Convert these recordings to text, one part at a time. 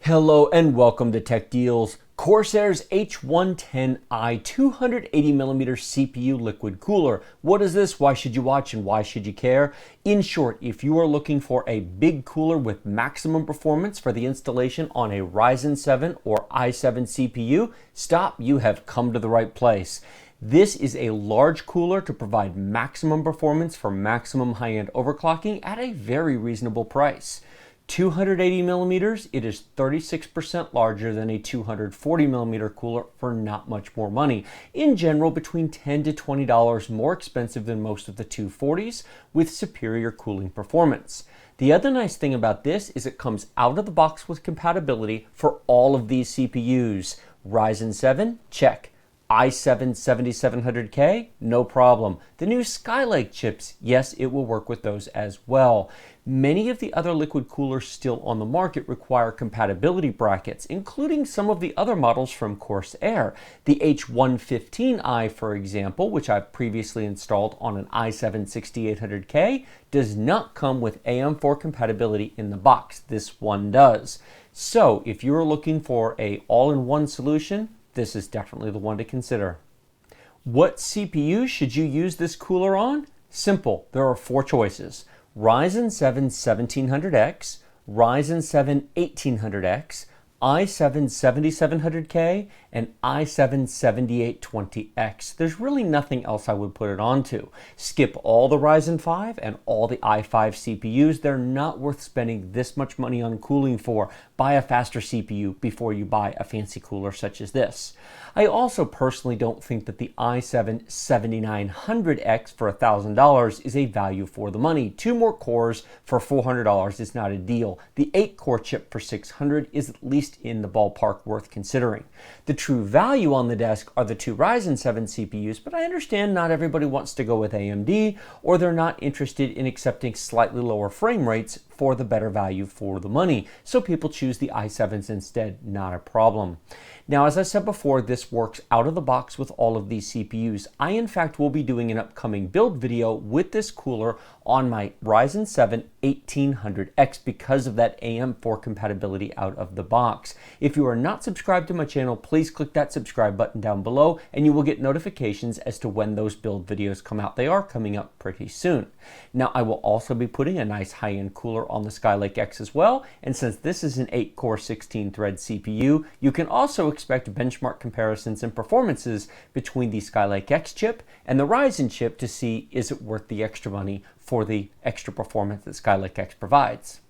Hello and welcome to Tech Deals. Corsair's H110i 280mm CPU liquid cooler. What is this? Why should you watch and why should you care? In short, if you are looking for a big cooler with maximum performance for the installation on a Ryzen 7 or i7 CPU, stop, you have come to the right place. This is a large cooler to provide maximum performance for maximum high-end overclocking at a very reasonable price. 280 millimeters, it is 36% larger than a 240 millimeter cooler for not much more money. In general, between $10 to $20 more expensive than most of the 240s, with superior cooling performance. The other nice thing about this is it comes out of the box with compatibility for all of these CPUs. Ryzen 7, check. i7 7700K, no problem. The new Skylake chips, yes, it will work with those as well. Many of the other liquid coolers still on the market require compatibility brackets, including some of the other models from Corsair. The H115i, for example, which I've previously installed on an i7 6800K, does not come with AM4 compatibility in the box. This one does. So if you're looking for an all-in-one solution, this is definitely the one to consider. What CPU should you use this cooler on? Simple, there are four choices. Ryzen 7 1700X, Ryzen 7 1800X, i7 7700K, and i7 7820X. There's really nothing else I would put it onto. Skip all the Ryzen 5 and all the i5 CPUs. They're not worth spending this much money on cooling for. Buy a faster CPU before you buy a fancy cooler such as this. I also personally don't think that the i7 7900X for $1,000 is a value for the money. 2 more cores for $400 is not a deal. The 8-core chip for $600 is at least in the ballpark worth considering. The true value on the desk are the 2 Ryzen 7 CPUs, but I understand not everybody wants to go with AMD, or they're not interested in accepting slightly lower frame rates for the better value for the money. So people choose the i7s instead, not a problem. Now, as I said before, this works out of the box with all of these CPUs. I, in fact, will be doing an upcoming build video with this cooler on my Ryzen 7 1800X because of that AM4 compatibility out of the box. If you are not subscribed to my channel, please click that subscribe button down below and you will get notifications as to when those build videos come out. They are coming up pretty soon. Now, I will also be putting a nice high-end cooler on the Skylake X as well, and since this is an 8-core 16-thread CPU, you can also expect benchmark comparisons and performances between the Skylake X chip and the Ryzen chip to see is it worth the extra money for the extra performance that Skylake X provides.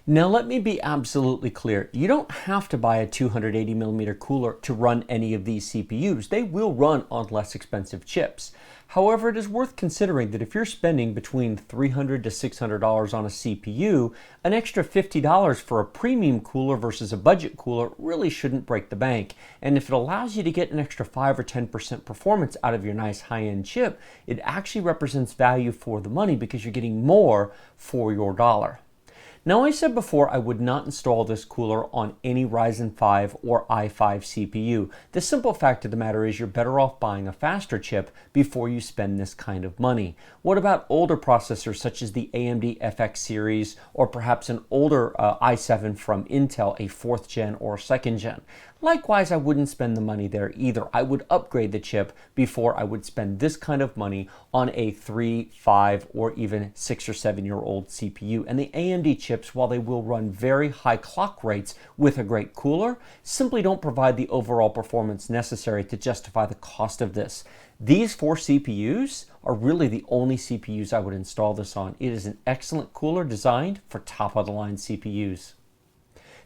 Now let me be absolutely clear, you don't have to buy a 280mm cooler to run any of these CPUs. They will run on less expensive chips. However, it is worth considering that if you're spending between $300 to $600 on a CPU, an extra $50 for a premium cooler versus a budget cooler really shouldn't break the bank. And if it allows you to get an extra 5 or 10% performance out of your nice high-end chip, it actually represents value for the money because you're getting more for your dollar. Now, I said before I would not install this cooler on any Ryzen 5 or i5 CPU. The simple fact of the matter is you're better off buying a faster chip before you spend this kind of money. What about older processors such as the AMD FX series or perhaps an older i7 from Intel, a 4th gen or 2nd gen? Likewise, I wouldn't spend the money there either. I would upgrade the chip before I would spend this kind of money on a 3, 5, or even 6 or 7-year-old CPU. And the AMD chips, while they will run very high clock rates with a great cooler, simply don't provide the overall performance necessary to justify the cost of this. These 4 CPUs are really the only CPUs I would install this on. It is an excellent cooler designed for top-of-the-line CPUs.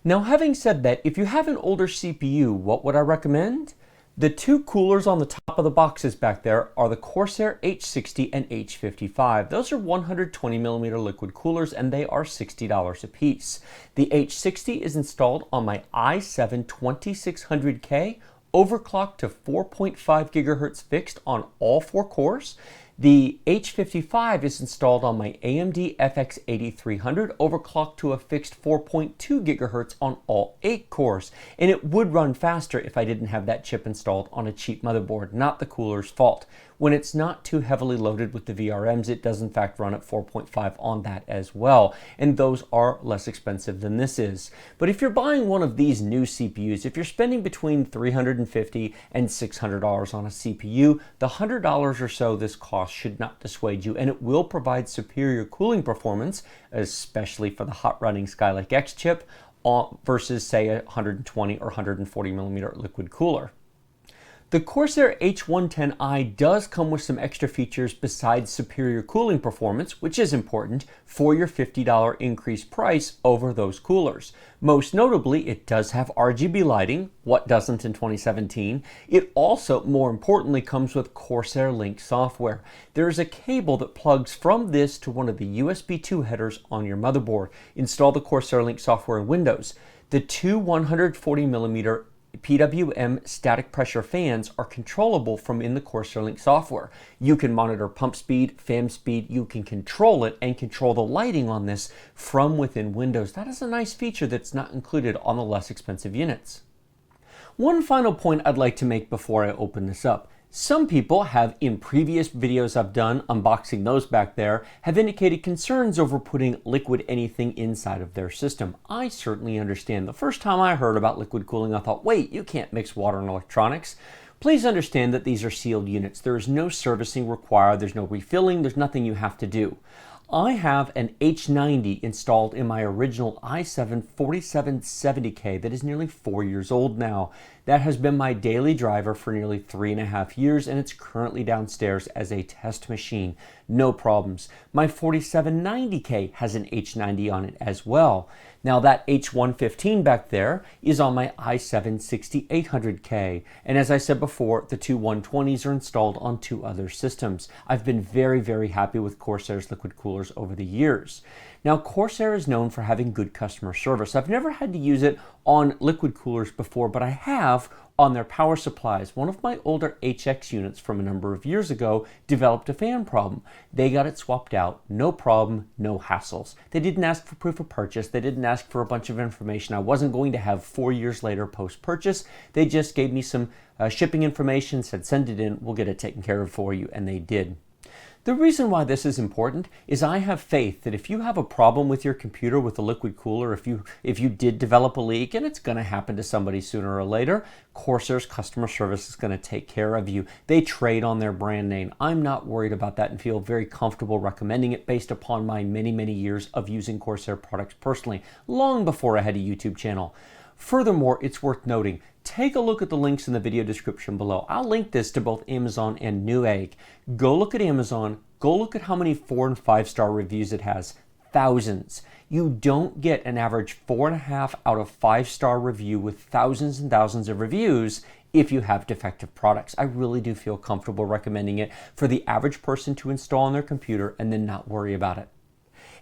Now, having said that, if you have an older CPU, what would I recommend? The 2 coolers on the top of the boxes back there are the Corsair H60 and H55. Those are 120mm liquid coolers and they are $60 a piece. The H60 is installed on my i7 2600K, overclocked to 4.5 gigahertz fixed on all 4 cores. The H55 is installed on my AMD FX 8300, overclocked to a fixed 4.2 gigahertz on all 8 cores. And it would run faster if I didn't have that chip installed on a cheap motherboard, not the cooler's fault. When it's not too heavily loaded with the VRMs, it does in fact run at 4.5 on that as well, and those are less expensive than this is. But if you're buying one of these new CPUs, if you're spending between $350 and $600 on a CPU, the $100 or so this cost should not dissuade you, and it will provide superior cooling performance, especially for the hot running Skylake X chip, versus say a 120 or 140 millimeter liquid cooler. The Corsair H110i does come with some extra features besides superior cooling performance, which is important for your $50 increased price over those coolers. Most notably, it does have RGB lighting. What doesn't in 2017? It also, more importantly, comes with Corsair Link software. There is a cable that plugs from this to one of the USB 2 headers on your motherboard. Install the Corsair Link software in Windows. The two 140 millimeter PWM static pressure fans are controllable from in the Corsair Link software. You can monitor pump speed, fan speed, you can control it and control the lighting on this from within Windows. That is a nice feature that's not included on the less expensive units. One final point I'd like to make before I open this up. Some people have, in previous videos I've done, unboxing those back there, have indicated concerns over putting liquid anything inside of their system. I certainly understand. The first time I heard about liquid cooling, I thought, wait, you can't mix water and electronics. Please understand that these are sealed units. There is no servicing required, there's no refilling, there's nothing you have to do. I have an H90 installed in my original i7 4770K that is nearly 4 years old now. That has been my daily driver for nearly 3.5 years, and it's currently downstairs as a test machine. No problems. My 4790K has an H90 on it as well. Now that H115 back there is on my i7 6800K. And as I said before, the two 120s are installed on two other systems. I've been very, very happy with Corsair's liquid coolers over the years. Now, Corsair is known for having good customer service. I've never had to use it on liquid coolers before, but I have on their power supplies. One of my older HX units from a number of years ago developed a fan problem. They got it swapped out, no problem, no hassles. They didn't ask for proof of purchase. They didn't ask for a bunch of information I wasn't going to have 4 years later post-purchase. They just gave me some shipping information, said send it in, we'll get it taken care of for you, and they did. The reason why this is important is I have faith that if you have a problem with your computer with a liquid cooler, if you did develop a leak, and it's going to happen to somebody sooner or later, Corsair's customer service is going to take care of you. They trade on their brand name. I'm not worried about that and feel very comfortable recommending it based upon my many, many years of using Corsair products personally, long before I had a YouTube channel. Furthermore, it's worth noting, take a look at the links in the video description below. I'll link this to both Amazon and Newegg. Go look at Amazon, go look at how many 4- and 5-star reviews it has. Thousands. You don't get an average 4.5 out of 5-star review with thousands and thousands of reviews if you have defective products. I really do feel comfortable recommending it for the average person to install on their computer and then not worry about it.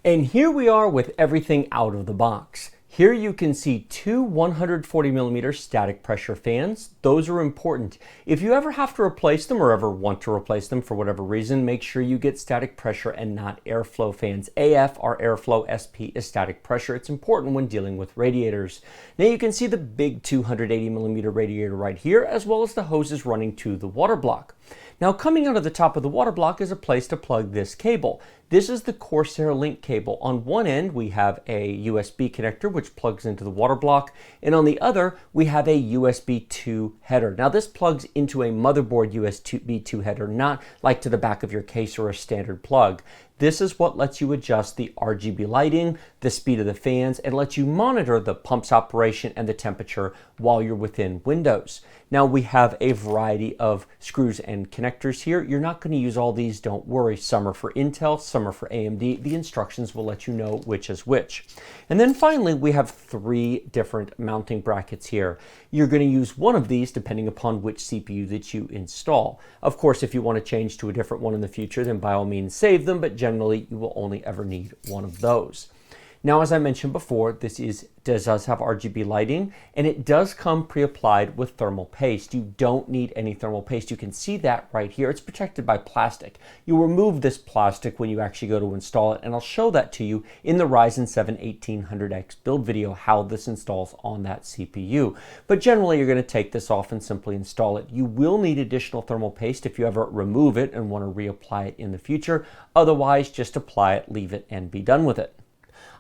And here we are with everything out of the box. Here you can see two 140 millimeter static pressure fans. Those are important. If you ever have to replace them or ever want to replace them for whatever reason, make sure you get static pressure and not airflow fans. AF or airflow, SP is static pressure. It's important when dealing with radiators. Now you can see the big 280 millimeter radiator right here, as well as the hoses running to the water block. Now coming out of the top of the water block is a place to plug this cable. This is the Corsair Link cable. On one end we have a USB connector which plugs into the water block, and on the other we have a USB 2 header. Now this plugs into a motherboard USB 2 header, not like to the back of your case or a standard plug. This is what lets you adjust the RGB lighting, the speed of the fans, and lets you monitor the pump's operation and the temperature while you're within Windows. Now we have a variety of screws and connectors here. You're not going to use all these, don't worry. Some are for Intel, some are for AMD. The instructions will let you know which is which. And then finally, we have 3 different mounting brackets here. You're going to use one of these depending upon which CPU that you install. Of course, if you want to change to a different one in the future, then by all means save them, but generally you will only ever need one of those. Now, as I mentioned before, this does have RGB lighting, and it does come pre-applied with thermal paste. You don't need any thermal paste. You can see that right here. It's protected by plastic. You remove this plastic when you actually go to install it, and I'll show that to you in the Ryzen 7 1800X build video, how this installs on that CPU. But generally, you're going to take this off and simply install it. You will need additional thermal paste if you ever remove it and want to reapply it in the future. Otherwise, just apply it, leave it, and be done with it.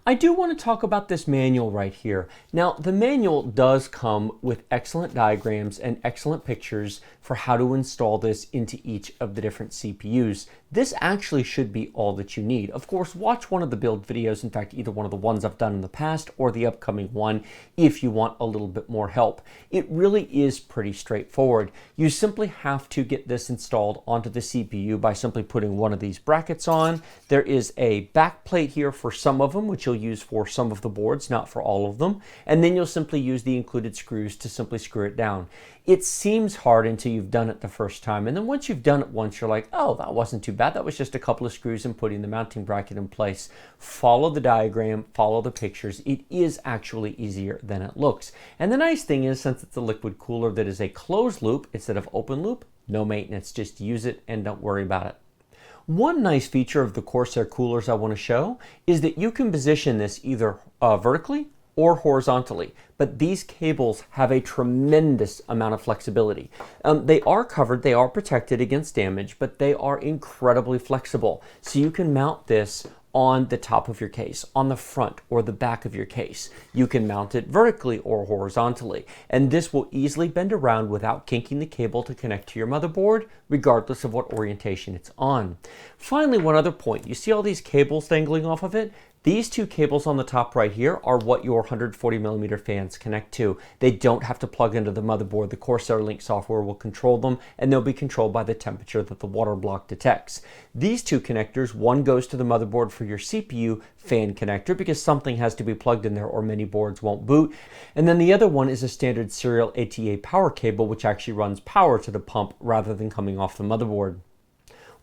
I do want to talk about this manual right here. Now, the manual does come with excellent diagrams and excellent pictures for how to install this into each of the different CPUs. This actually should be all that you need. Of course, watch one of the build videos, in fact, either one of the ones I've done in the past or the upcoming one, if you want a little bit more help. It really is pretty straightforward. You simply have to get this installed onto the CPU by simply putting one of these brackets on. There is a back plate here for some of them, which you'll use for some of the boards, not for all of them. And then you'll simply use the included screws to simply screw it down. It seems hard until you've done it the first time. And then once you've done it once, you're like, oh, that wasn't too bad. That was just a couple of screws and putting the mounting bracket in place. Follow the diagram, follow the pictures. It is actually easier than it looks. And the nice thing is, since it's a liquid cooler that is a closed loop instead of open loop, no maintenance. Just use it and don't worry about it. One nice feature of the Corsair coolers I want to show is that you can position this either vertically or horizontally, but these cables have a tremendous amount of flexibility. They are covered, they are protected against damage, but they are incredibly flexible. So you can mount this on the top of your case, on the front or the back of your case. You can mount it vertically or horizontally, and this will easily bend around without kinking the cable to connect to your motherboard, regardless of what orientation it's on. Finally, one other point. You see all these cables dangling off of it? These two cables on the top right here are what your 140mm fans connect to. They don't have to plug into the motherboard. The Corsair Link software will control them, and they'll be controlled by the temperature that the water block detects. These two connectors, one goes to the motherboard for your CPU fan connector because something has to be plugged in there or many boards won't boot. And then the other one is a standard serial ATA power cable, which actually runs power to the pump rather than coming off the motherboard.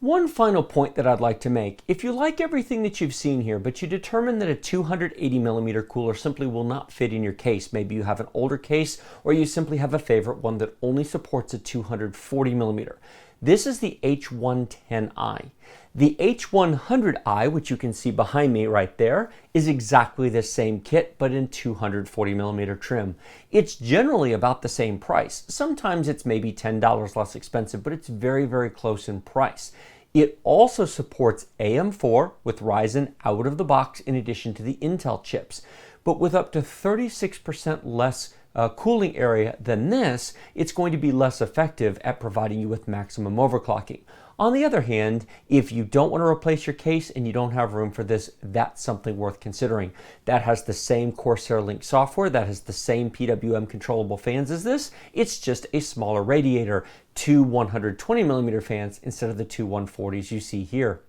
One final point that I'd like to make. If you like everything that you've seen here, but you determine that a 280mm cooler simply will not fit in your case, maybe you have an older case or you simply have a favorite one that only supports a 240mm. This is the H110i. The H100i, which you can see behind me right there, is exactly the same kit, but in 240mm trim. It's generally about the same price. Sometimes it's maybe $10 less expensive, but it's very, very close in price. It also supports AM4 with Ryzen out of the box in addition to the Intel chips. But with up to 36% less cooling area than this, it's going to be less effective at providing you with maximum overclocking. On the other hand, if you don't want to replace your case and you don't have room for this, that's something worth considering. That has the same Corsair Link software, that has the same PWM controllable fans as this. It's just a smaller radiator, two 120mm fans instead of the two 140s you see here.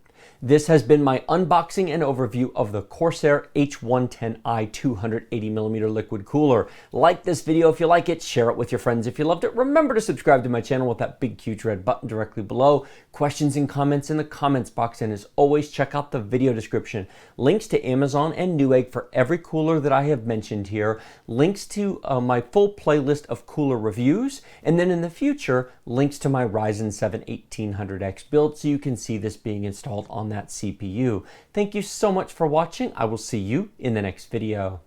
This has been my unboxing and overview of the Corsair H110i 280mm liquid cooler. Like this video if you like it, share it with your friends if you loved it. Remember to subscribe to my channel with that big huge red button directly below. Questions and comments in the comments box, and as always, check out the video description. Links to Amazon and Newegg for every cooler that I have mentioned here. Links to my full playlist of cooler reviews, and then in the future, links to my Ryzen 7 1800X build so you can see this being installed on that CPU. Thank you so much for watching. I will see you in the next video.